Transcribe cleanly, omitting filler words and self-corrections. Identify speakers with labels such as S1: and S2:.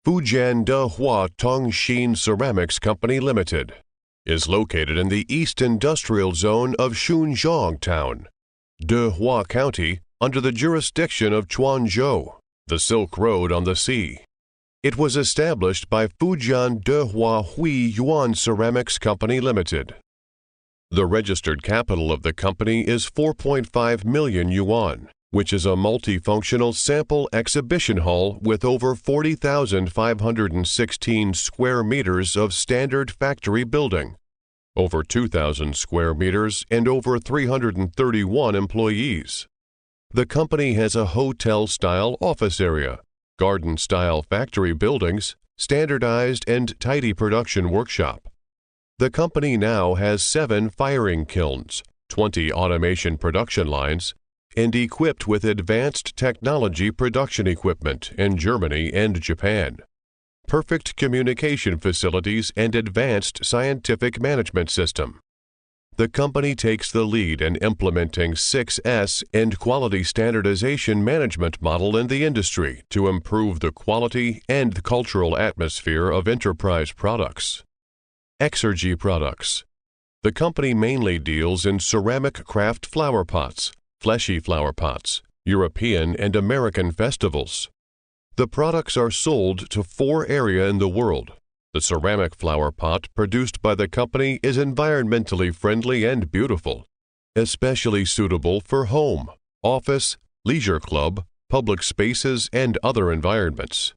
S1: introduction-Tongxin Ceramics Company Limited is located in the East Industrial Zone of Shunzhong Town, Dehua County, under the jurisdiction of Quanzhou, the Silk Road on the sea. It was established by Fujian Dehua Hui Yuan Ceramics Company Limited. The registered capital of the company is 4.5 million yuan, which is a multifunctional sample exhibition hall with over 40,516 square meters of standard factory building, over 2,000 square meters, and over 331 employees. The company has a hotel-style office area, garden-style factory buildings, standardized and tidy production workshop. The company now has 7 firing kilns, 20 automation production lines, and equipped with advanced technology production equipment in Germany and Japan, perfect communication facilities, and advanced scientific management system. The company takes the lead in implementing 6S and quality standardization management model in the industry to improve the quality and the cultural atmosphere of enterprise products. Exergy products. The company mainly deals in ceramic craft flower pots, fleshy flower pots, European and American festivals. The products are sold to 4 areas in the world. The ceramic flower pot produced by the company is environmentally friendly and beautiful, especially suitable for home, office, leisure club, public spaces, and other environments.